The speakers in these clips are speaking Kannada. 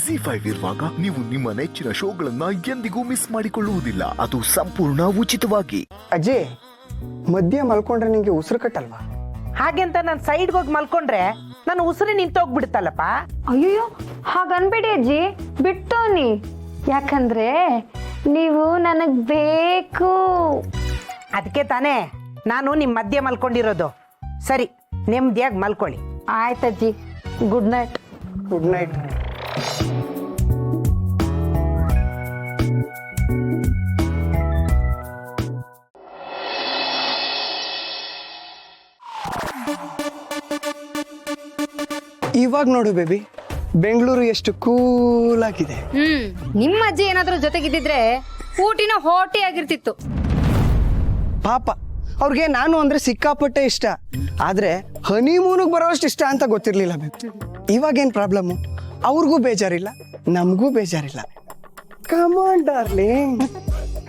ZEE5 ಇರುವಾಗ ನೀವು ನಿಮ್ಮ ನೆಚ್ಚಿನ ಶೋಗಳನ್ನ ಎಂದಿಗೂ ಮಿಸ್ ಮಾಡಿಕೊಳ್ಳುವುದಿಲ್ಲ. ಅದು ಸಂಪೂರ್ಣ ಉಚಿತವಾಗಿ. ಅಜ್ಜಿ, ಮಧ್ಯ ಮಲ್ಕೊಂಡ್ರೆ ನಿಂಗೆ ಉಸಿರು ಕಟ್ಟಲ್ವಾ? ಹಾಗೆಂತ ನಾನು ಸೈಡ್ಗೆ ಹೋಗಿ ಮಲ್ಕೊಂಡ್ರೆ ನಾನು ಉಸಿರು ನಿಂತೋಗ್ಬಿಡುತ್ತಲ್ಲಪ್ಪ. ಅಯ್ಯೋ ಹಾಗನ್ಬೇಡಿ ಅಜ್ಜಿ, ಬಿಟ್ಟೋನಿ. ಯಾಕಂದ್ರೆ ನೀವು ನನಗ್ ಬೇಕು. ಅದಕ್ಕೆ ತಾನೇ ನಾನು ನಿಮ್ಮ ಮಧ್ಯೆ ಮಲ್ಕೊಂಡಿರೋದು. ಸರಿ, ನೆಮ್ಮದಿಯಾಗಿ ಮಲ್ಕೊಳ್ಳಿ. ಆಯ್ತಜ್ಜಿ, ಗುಡ್ ನೈಟ್. Good night. ಇವಾಗ ನೋಡು ಬೇಬಿ, ಬೆಂಗಳೂರು ಎಷ್ಟು ಕೂಲ್ ಆಗಿದೆ. ನಿಮ್ಮ ಅಜ್ಜಿ ಏನಾದ್ರೂ ಜೊತೆಗಿದ್ದಿದ್ರೆ ಊಟಿನ ಹೋಟಿ ಆಗಿರ್ತಿತ್ತು. ಪಾಪ ಅವ್ರಿಗೆ ನಾನು ಅಂದ್ರೆ ಸಿಕ್ಕಾಪಟ್ಟೆ ಇಷ್ಟ, ಆದ್ರೆ ಹನಿಮೂನಿಗೆ ಬರೋಷ್ಟು ಇಷ್ಟ ಅಂತ ಗೊತ್ತಿರ್ಲಿಲ್ಲ ಬೇಬಿ. ಇವಾಗೇನ್ ಪ್ರಾಬ್ಲಮ್? ಅವ್ರಿಗೂ ಬೇಜಾರಿಲ್ಲ, ನಮಗೂ ಬೇಜಾರಿಲ್ಲ. ಕಮಾನ್ ಡಾರ್ಲಿಂಗ್,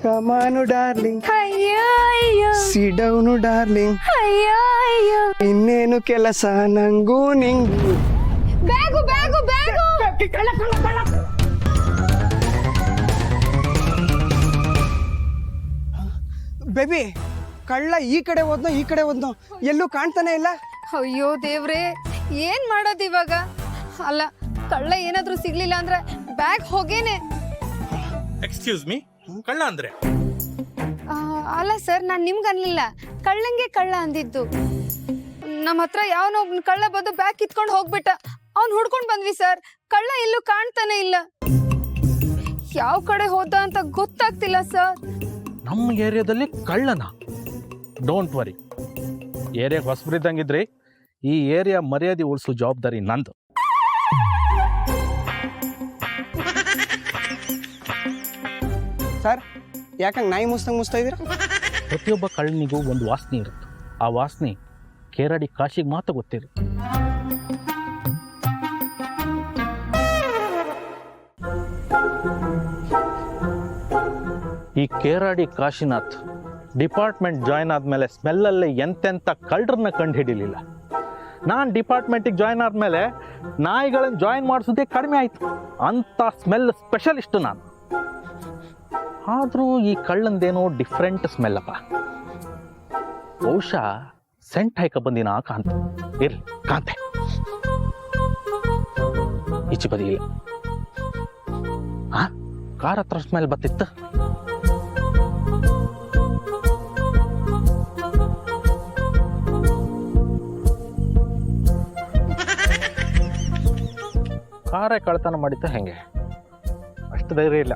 ಕಮಾನು ಡಾರ್ಲಿಂಗ್, ಸಿಟ್ ಡೌನು ಡಾರ್ಲಿಂಗ್, ಇನ್ನೇನು ಕೆಲಸ ನಂಗೂ ನಿಂಗೂ. Bag bag bag. ಬೇಬಿ, ಕಳ್ಳ ಈ ಕಡೆ ಹೋದ್ನೋ ಈ ಕಡೆ ಹೋದ್ನೋ ಎಲ್ಲೂ ಕಾಣ್ತಾನೆ ಇಲ್ಲ. ಅಯ್ಯೋ ದೇವ್ರೆ, ಏನ್ ಮಾಡೋದು ಇವಾಗ? ಅಲ್ಲ, ಕಳ್ಳ ಏನಾದ್ರೂ ಸಿಗ್ಲಿಲ್ಲ ಅಂದ್ರೆ ಬ್ಯಾಗ್ ಹೋಗೇನೆ. ಎಕ್ಸ್ಕ್ಯೂಸ್ ಮೀ, ಕಳ್ಳ ಅಂದ್ರೆ? ಅಲ್ಲ ಸರ್, ನಾನ್ ನಿಮ್ಗೆ ಅನ್ಲಿಲ್ಲ, ಕಳ್ಳಂಗೆ ಕಳ್ಳ ಅಂದಿದ್ದು. ನಮ್ಮ ಹತ್ರ ಯಾವನೊಬ್ಬ ಕಳ್ಳ ಬಂದು ಬ್ಯಾಗ್ ಕಿತ್ಕೊಂಡು ಹೋಗ್ಬಿಟ್ಟ. ಅವ್ನ್ ಹುಡ್ಕೊಂಡ್ ಬಂದ್ವಿ ಸರ್, ಕಳ್ಳ ಎಲ್ಲೂ ಕಾಣ್ತಾನೆ ಇಲ್ಲ. ಯಾವ ಕಡೆ ಹೋದ ಅಂತ ಗೊತ್ತಾಗ್ತಿಲ್ಲ ಸರ್. ನಮ್ಮ ಏರಿಯಾದಲ್ಲಿ ಕಳ್ಳನ? ಡೋಂಟ್ ವರಿ, ಏರಿಯಾಗೆ ಹೊಸಬ್ರಿದ್ದಂಗಿದ್ರಿ. ಈ ಏರಿಯಾ ಮರ್ಯಾದೆ ಉಳಿಸೋ ಜವಾಬ್ದಾರಿ ನಂದು. ಸರ್, ಯಾಕಂಗೆ ನಾಯಿ ಮುಸ್ತಾ ಇದೀರ? ಪ್ರತಿಯೊಬ್ಬ ಕಳ್ಳನಿಗೂ ಒಂದು ವಾಸನೆ ಇರುತ್ತೆ. ಆ ವಾಸನೆ ಕೇರಡಿ ಕಾಶಿಗೆ ಮಾತ್ರ ಗೊತ್ತಿರುತ್ತೆ. ಈ ಕೇರಡಿ ಕಾಶಿನಾಥ್ ಡಿಪಾರ್ಟ್ಮೆಂಟ್ ಜಾಯ್ನ್ ಆದಮೇಲೆ ಸ್ಮೆಲ್ಲಲ್ಲೇ ಎಂತೆಂಥ ಕಳ್ಳರನ್ನ ಕಂಡು ಹಿಡಿಲಿಲ್ಲ. ನಾನು ಡಿಪಾರ್ಟ್ಮೆಂಟಿಗೆ ಜಾಯ್ನ್ ಆದಮೇಲೆ ನಾಯಿಗಳನ್ನು ಜಾಯ್ನ್ ಮಾಡಿಸೋದೇ ಕಡಿಮೆ ಆಯಿತು. ಅಂಥ ಸ್ಮೆಲ್ ಸ್ಪೆಷಲಿಸ್ಟು ನಾನು. ಆದರೂ ಈ ಕಳ್ಳಂದೇನೋ ಡಿಫ್ರೆಂಟ್ ಸ್ಮೆಲ್ಲಪ್ಪ. ಬಹುಶಃ ಸೆಂಟ್ ಹಾಯ್ಕ ಬಂದಿನ ಕಾಂತ ಇರ್ಲಿ, ಕಾಂತೆ ಈಚೆ ಬದಿ ಇಲ್ಲ. ಕಾರ್ ಹತ್ರ ಸ್ಮೆಲ್ ಬತ್ತಿತ್ತು. ಕಾರೇ ಕಳ್ತನ ಮಾಡಿತ್ತ ಹೆಂಗೆ? ಅಷ್ಟು ಧೈರ್ಯ ಇಲ್ಲ.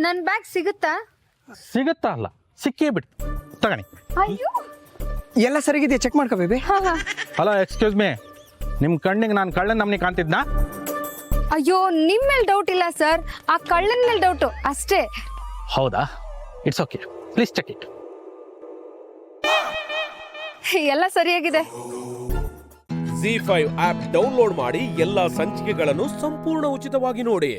ನನ್ ಬ್ಯಾಗ್ ಸಿಗುತ್ತಾ? ಸಿಗುತ್ತಾ? ಅಲ್ಲ, ಸಿಕ್ಕೇ ಬಿಡ್ತು. ತಗಣಿ. ಅಯ್ಯೋ, ಎಲ್ಲ ಸರಿಗಿದೆಯಾ? ಚೆಕ್ ಮಾಡ್ಕೋ ಬೇಬಿ. ಹಲೋ, ಎಕ್ಸ್ಕ್ಯೂಸ್ ಮೀ, ನಿಮ್ಮ ಕಣ್ಣಿಗೆ ನಾನು ಕಳ್ಳನ ನಮ್ನಿ ಕಾಣ್ತಿದ್ನಾ? ಅಯ್ಯೋ, ನಿಮ್ ಮೇಲೆ ಡೌಟ್ ಇಲ್ಲ ಸರ್, ಆ ಕಳ್ಳನ ಮೇಲೆ ಡೌಟು ಅಷ್ಟೇ. ಹೌದಾ? It's okay, please check it. ಎಲ್ಲ ಸರಿಯಾಗಿದೆ. ZEE5 ಆಪ್ ಡೌನ್ಲೋಡ್ ಮಾಡಿ ಎಲ್ಲಾ ಸಂಚಿಕೆಗಳನ್ನು ಸಂಪೂರ್ಣ ಉಚಿತವಾಗಿ ನೋಡಿ.